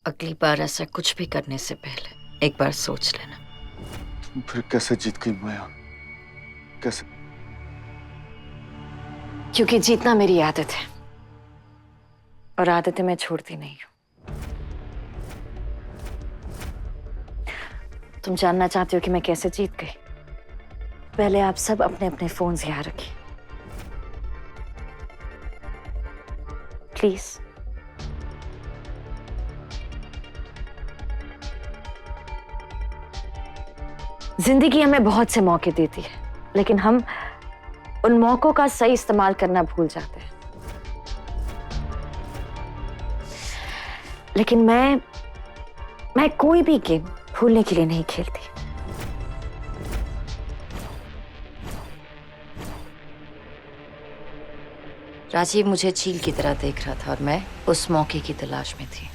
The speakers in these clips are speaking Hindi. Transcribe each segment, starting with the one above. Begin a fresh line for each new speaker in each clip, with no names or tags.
अगली बार ऐसा कुछ भी करने से पहले एक बार सोच लेना।
तुम फिर कैसे जीत गई माया? कैसे?
क्योंकि जीतना मेरी आदत है और आदतें मैं छोड़ती नहीं हूं। तुम जानना चाहते हो कि मैं कैसे जीत गई? पहले आप सब अपने अपने फोन्स यहाँ रखिए प्लीज। जिंदगी हमें बहुत से मौके देती है, लेकिन हम उन मौकों का सही इस्तेमाल करना भूल जाते हैं। लेकिन मैं कोई भी गेम भूलने के लिए नहीं खेलती। राजीव मुझे चील की तरह देख रहा था और मैं उस मौके की तलाश में थी।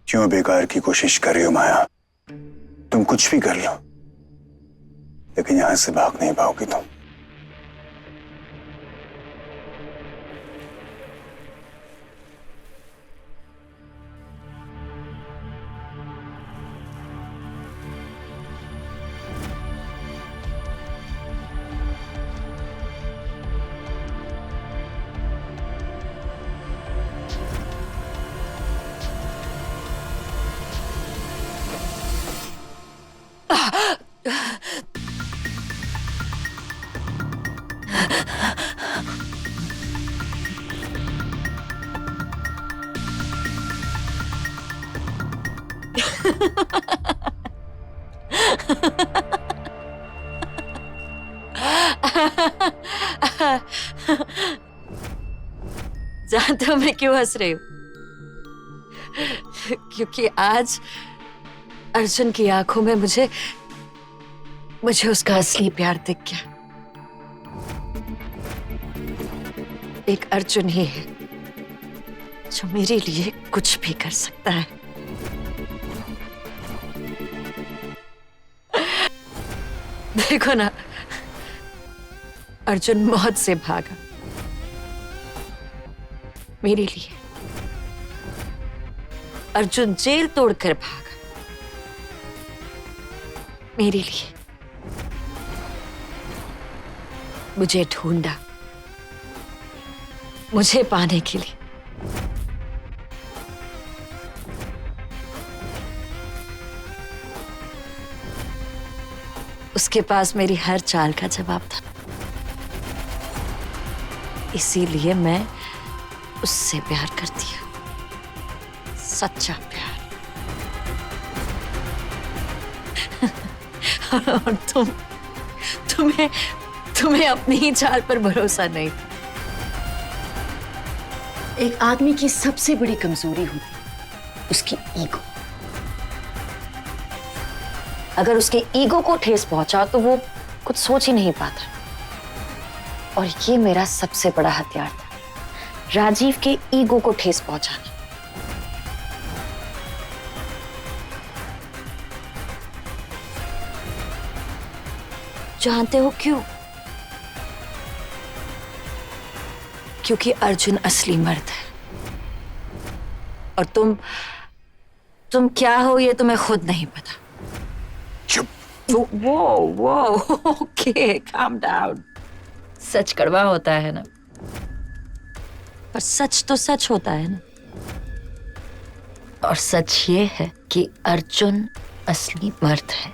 क्यों बेकार की कोशिश कर रही हो माया? तुम कुछ भी कर लो, लेकिन यहां से भाग नहीं पाओगी तुम।
जानते हो मैं क्यों हंस रही हूं? क्योंकि आज अर्जुन की आंखों में मुझे उसका असली प्यार दिख गया। एक अर्जुन ही है जो मेरे लिए कुछ भी कर सकता है। देखो ना, अर्जुन मौत से भागा मेरे लिए। अर्जुन जेल तोड़कर भागा मेरे लिए। मुझे ढूंढा मुझे पाने के लिए। उसके पास मेरी हर चाल का जवाब था, इसीलिए मैं उससे प्यार करती हूँ, सच्चा प्यार। और तुम्हें अपनी ही चाल पर भरोसा नहीं। एक आदमी की सबसे बड़ी कमजोरी होती है उसकी ईगो। अगर उसके ईगो को ठेस पहुंचा तो वो कुछ सोच ही नहीं पाता। और ये मेरा सबसे बड़ा हथियार था, राजीव के ईगो को ठेस पहुंचाना। जानते हो क्यों? क्योंकि अर्जुन असली मर्द है और तुम क्या हो ये तुम्हें खुद नहीं पता।
चुप।
वो ओके, काम डाउन। सच कड़वा होता है ना, पर सच तो सच होता है ना। और सच ये है कि अर्जुन असली मर्द है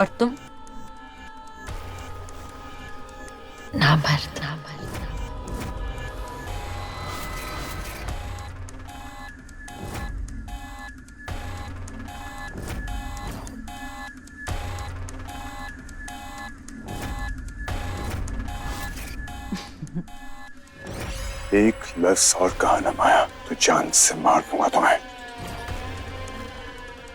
और तुम नामर्द।
एक लफ्ज और कहा ना माया तो जान से मार दूंगा तुम्हें।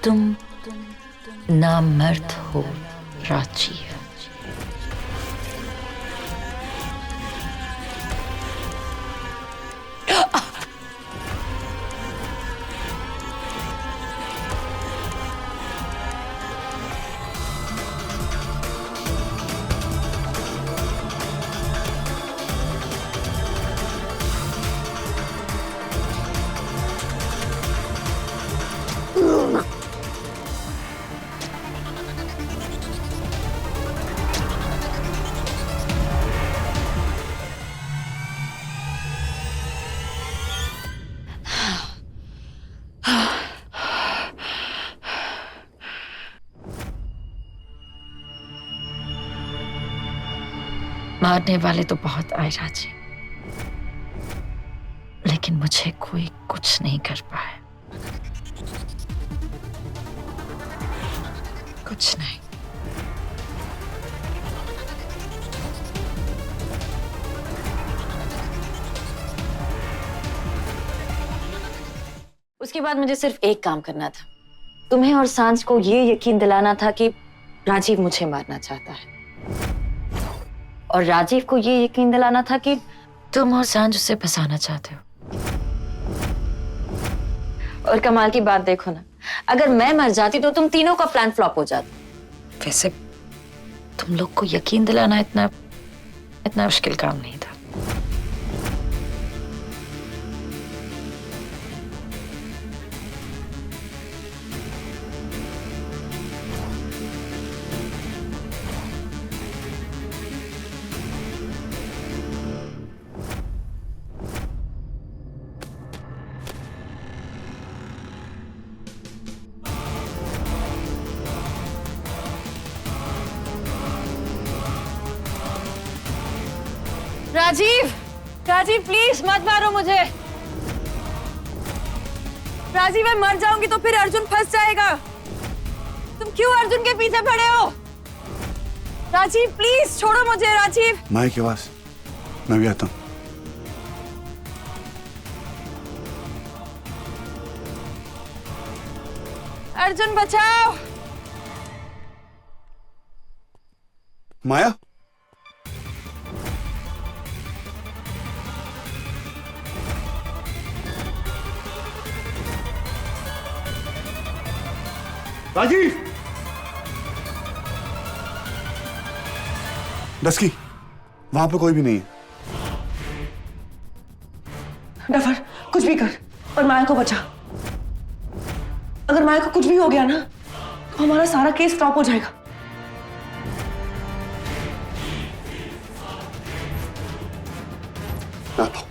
तुम नामर्द हो राजीव। मारने वाले तो बहुत आए राजी, लेकिन मुझे कोई कुछ नहीं कर पाया। कुछ नहीं। उसके बाद मुझे सिर्फ एक काम करना था, तुम्हें और सांझ को ये यकीन दिलाना था कि राजीव मुझे मारना चाहता है, और राजीव को ये यकीन दिलाना था कि तुम और सांझ उसे फंसाना चाहते हो। और कमाल की बात देखो ना, अगर मैं मर जाती तो तुम तीनों का प्लान फ्लॉप हो जाता। वैसे तुम लोग को यकीन दिलाना इतना मुश्किल काम नहीं था। राजीव प्लीज मत मारो मुझे। राजीव मैं मर जाऊंगी तो फिर अर्जुन फंस जाएगा। तुम क्यों अर्जुन के पीछे पड़े हो? राजीव प्लीज छोड़ो मुझे। राजीव।
माया के पास मैं भी आता हूँ।
अर्जुन बचाओ।
माया
राजीव।
डस्की वहां पे कोई भी नहीं है।
डफर कुछ भी कर और माया को बचा। अगर माया को कुछ भी हो गया ना तो हमारा सारा केस स्टॉप हो जाएगा।
आता हूं।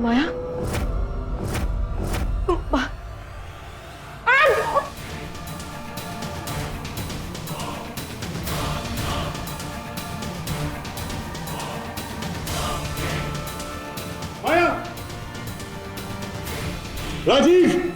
माया
राजीव!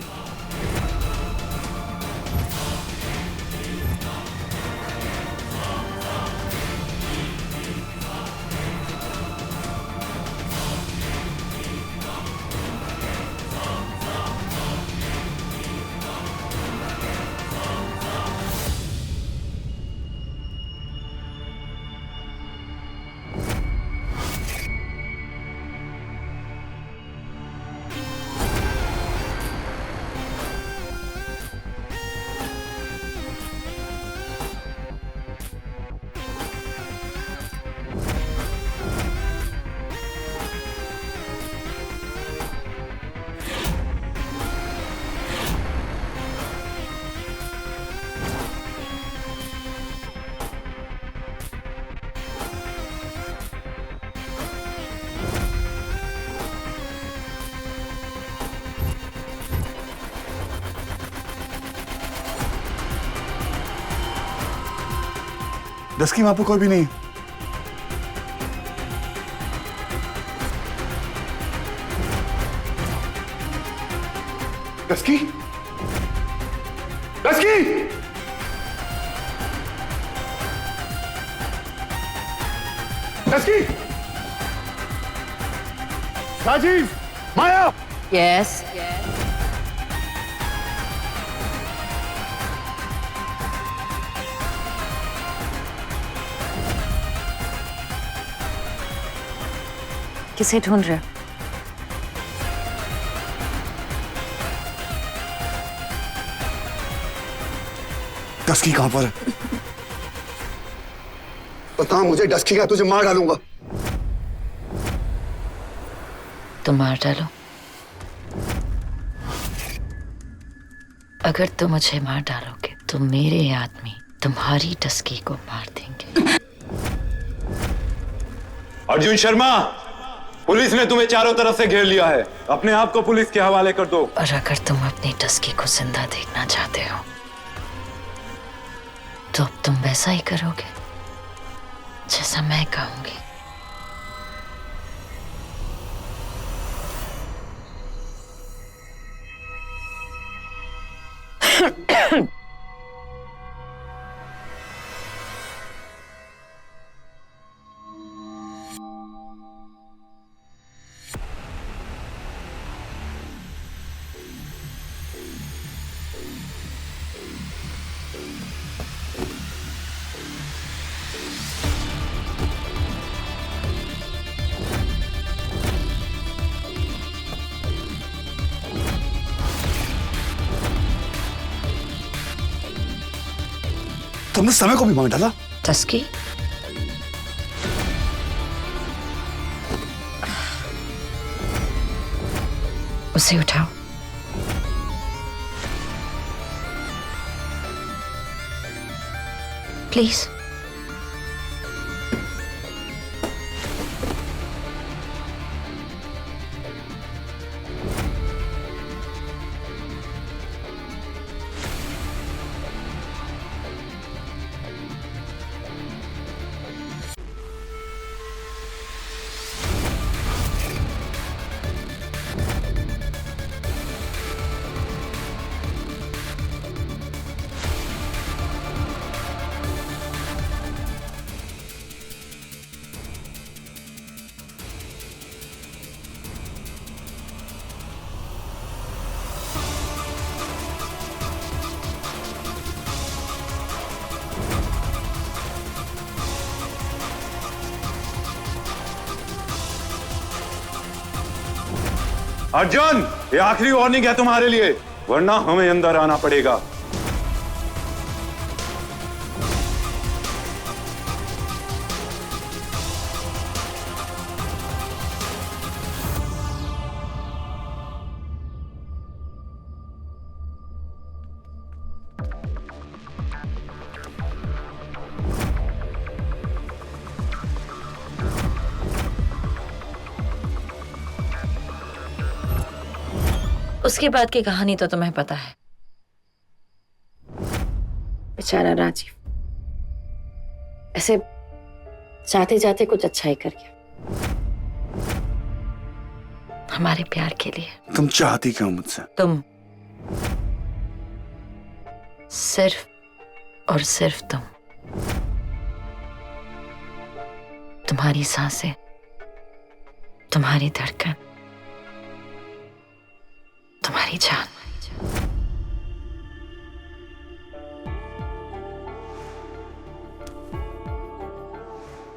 डस्की वहां पर कोई भी नहीं। डस्की! डस्की! डस्की! राजीव! माया!
यस किसे ढूंढ रहे हो?
डस्की कहां पर है?
बता मुझे, डस्की का तुझे मार डालूंगा।
तुम मार डालो। अगर तुम मुझे मार डालोगे तो मेरे आदमी तुम्हारी डस्की को मार देंगे।
अर्जुन शर्मा, पुलिस ने तुम्हें चारों तरफ से घेर लिया है। अपने आप को पुलिस के हवाले कर दो।
और अगर तुम अपनी डस्की को जिंदा देखना चाहते हो तो अब तुम वैसा ही करोगे जैसा मैं कहूंगी।
तुमने समय को भी मार डाला।
डस्की उसे उठाओ। प्लीज।
अर्जुन, ये आखिरी वार्निंग है तुम्हारे लिए, वरना हमें अंदर आना पड़ेगा।
उसके बाद की कहानी तो तुम्हें पता है। बेचारा राजीव ऐसे जाते जाते कुछ अच्छा ही कर गया। हमारे प्यार के लिए।
तुम चाहती क्यों मुझसे?
तुम, सिर्फ और सिर्फ तुम। तुम्हारी सांसें, तुम्हारी धड़कन, तुम्हारी जान।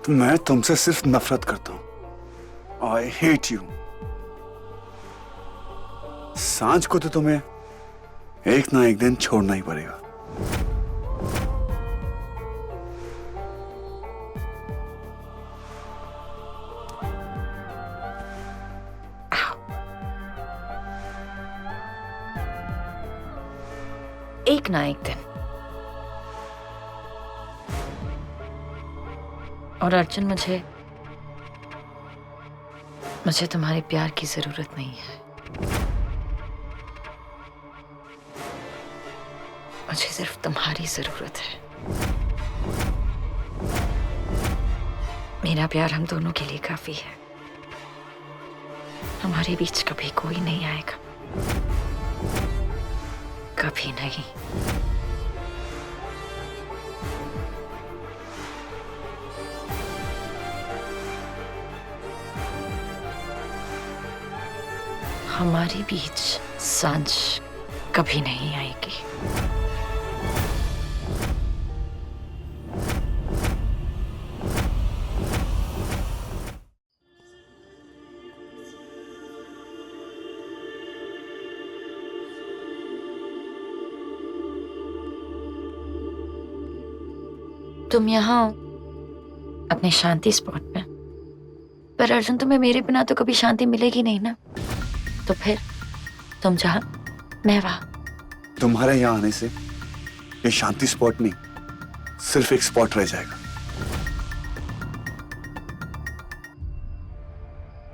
तो मैं तुमसे सिर्फ नफरत करता हूं। I hate you. सांझ को तो तुम्हें एक ना एक दिन छोड़ना ही पड़ेगा।
एक ना एक दिन। और अर्जुन, मुझे तुम्हारे प्यार की जरूरत नहीं है। मुझे सिर्फ तुम्हारी जरूरत है। मेरा प्यार हम दोनों के लिए काफी है। हमारे बीच कभी कोई नहीं आएगा, कभी नहीं। हमारे बीच सांझ कभी नहीं आएगी। तुम यहाँ हो अपने शांति स्पॉट पे, पर अर्जुन, तुम्हें मेरे बिना तो कभी शांति मिलेगी नहीं ना। तो फिर तुम जहां, मैं वहां।
तुम्हारे यहां आने से ये शांति स्पॉट नहीं, सिर्फ एक स्पॉट रह जाएगा।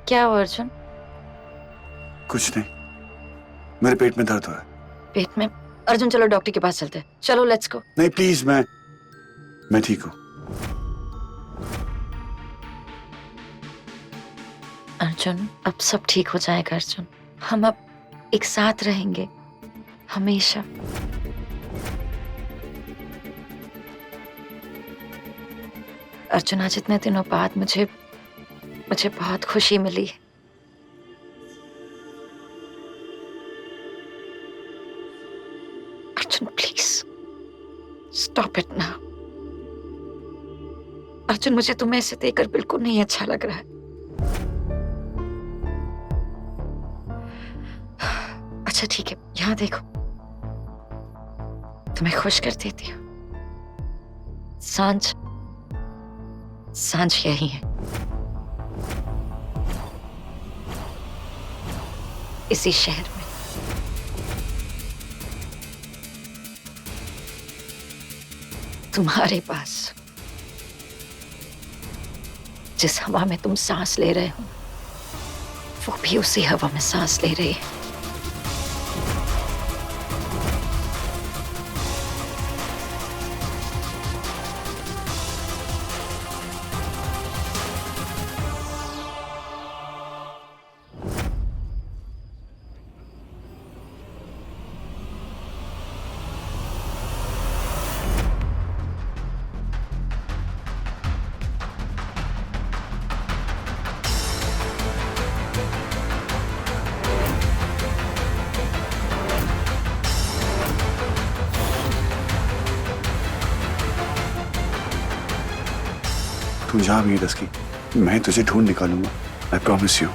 क्या हुआ अर्जुन?
कुछ नहीं, मेरे पेट में दर्द हो रहा है।
पेट में? अर्जुन, चलो डॉक्टर के पास चलते हैं। चलो, लेट्स गो।
नहीं प्लीज, मैं ठीक हूं।
अर्जुन, अब सब ठीक हो जाएगा अर्जुन। हम अब एक साथ रहेंगे हमेशा। अर्जुन, आज इतने दिनों बाद मुझे बहुत खुशी मिली। Arjun, please stop it now. Arjun, मुझे तुम्हें ऐसे देखकर बिल्कुल नहीं अच्छा लग रहा है। अच्छा ठीक है, यहाँ देखो, तुम्हें खुश कर देती हूँ। सांझ यही है, इसी शहर में। तुम्हारे पास। जिस हवा में तुम सांस ले रहे हो, वो भी उसी हवा में सांस ले रही है।
तू जा मीरस की, मैं तुझे ढूंढ निकालूंगा। I promise you.